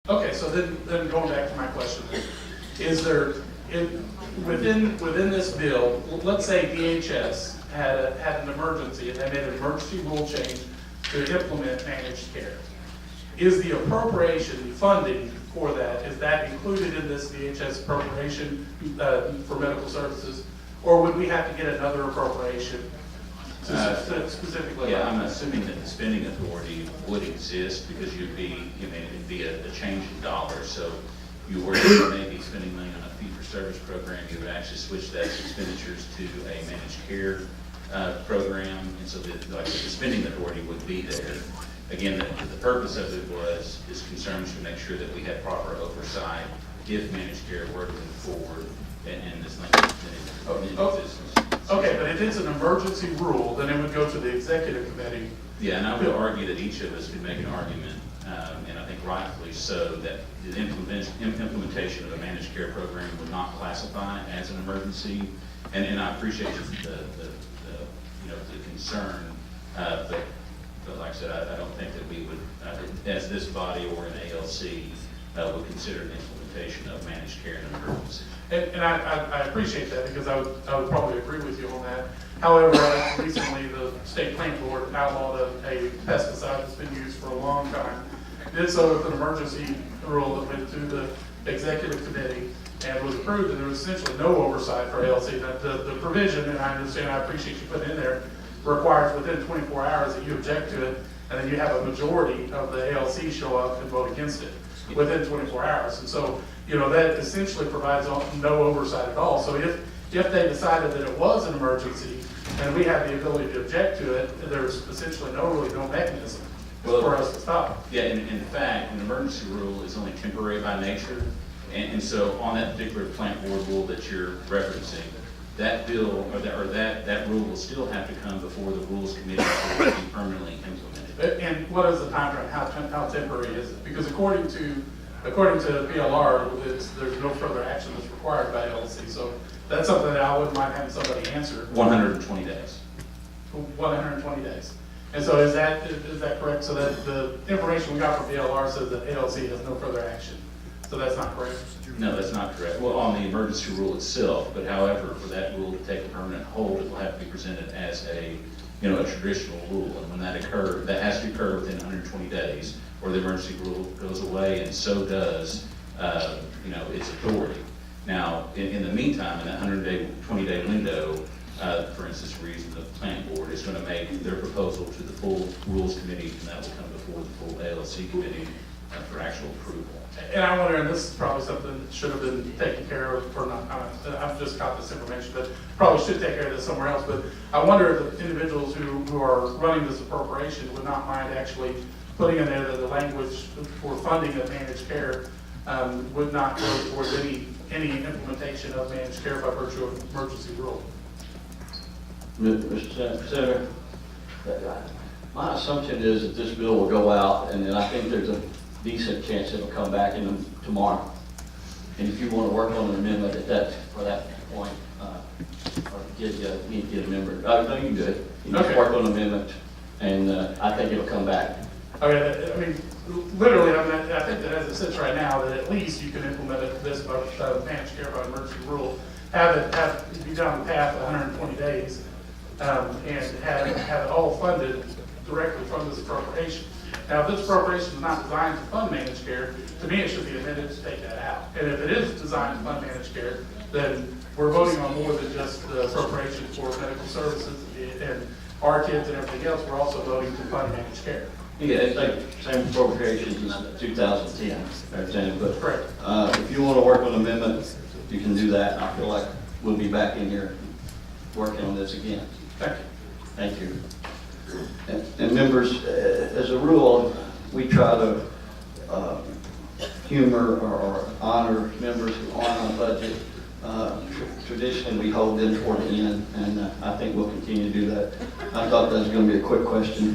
Okay, so then going back to my question, is there, within this bill, let's say DHS had an emergency and they made an emergency rule change to implement managed care. Is the appropriation funding for that, is that included in this DHS appropriation for medical services? Or would we have to get another appropriation to specifically? Yeah, I'm assuming that the spending authority would exist because it'd be a change in dollars. So you were maybe spending money on a fee-for-service program, you would actually switch that expenditures to a managed care program, and so the spending authority would be there. Again, the purpose of it is concerns to make sure that we had proper oversight if managed care were to move forward and this language in existence. Okay, but if it's an emergency rule, then it would go to the executive committee. Yeah, and I would argue that each of us could make an argument, and I think rightfully so, that the implementation of a managed care program would not classify as an emergency. And I appreciate the concern, but like I said, I don't think that we would, as this body or an ALC, would consider the implementation of managed care an emergency. And I appreciate that because I would probably agree with you on that. However, recently the state plant board outlawed a pesticide that's been used for a long time. Did so with an emergency rule that went to the executive committee and was approved, and there was essentially no oversight for ALC. That the provision, and I understand, I appreciate you putting in there, requires within 24 hours that you object to it, and then you have a majority of the ALC show up and vote against it within 24 hours. And so, that essentially provides no oversight at all. So if they decided that it was an emergency and we have the ability to object to it, there's essentially really no mechanism for us to stop. Yeah, in fact, an emergency rule is only temporary by nature, and so on that particular plant board rule that you're referencing, that bill or that rule will still have to come before the rules committee to be permanently implemented. And what is the time frame? How temporary is it? Because according to PLR, there's no further action that's required by LLC. So that's something that I wouldn't mind having somebody answer. 120 days. 120 days. And so is that correct? So that the information we got from PLR says that ALC has no further action. So that's not correct? No, that's not correct. Well, on the emergency rule itself, but however, for that rule to take a permanent hold, it will have to be presented as a traditional rule. And when that occurs, that has to occur within 120 days, or the emergency rule goes away, and so does, its authority. Now, in the meantime, in that 120-day window, for instance, reason the plant board is going to make their proposal to the full rules committee, and that will come before the full ALC committee for actual approval. And I wonder, and this is probably something that should have been taken care of, or not, I've just got this information, but probably should take care of this somewhere else. But I wonder if the individuals who are running this appropriation would not mind actually putting in there that the language for funding of managed care would not go towards any implementation of managed care by virtue of emergency rule. Mr. Senator, my assumption is that this bill will go out, and then I think there's a decent chance it'll come back in tomorrow. And if you want to work on an amendment for that point, or need to get a member, no, you can do it. You just work on an amendment, and I think it'll come back. Okay, I mean, literally, I think that as it sits right now, that at least you can implement this by managed care by emergency rule, have it be down the path of 120 days, and have it all funded directly from this appropriation. Now, if this appropriation is not designed to fund managed care, to me, it should be amended to take that out. And if it is designed to fund managed care, then we're voting on more than just the appropriation for medical services and our kids and everything else. We're also voting to fund managed care. Yeah, it's like same appropriations as 2010, everything, but Correct. If you want to work on an amendment, you can do that. I feel like we'll be back in here working on this again. Thank you. Thank you. And members, as a rule, we try to humor or honor members who aren't on budget. Traditionally, we hold them toward the end, and I think we'll continue to do that. I thought that was going to be a quick question.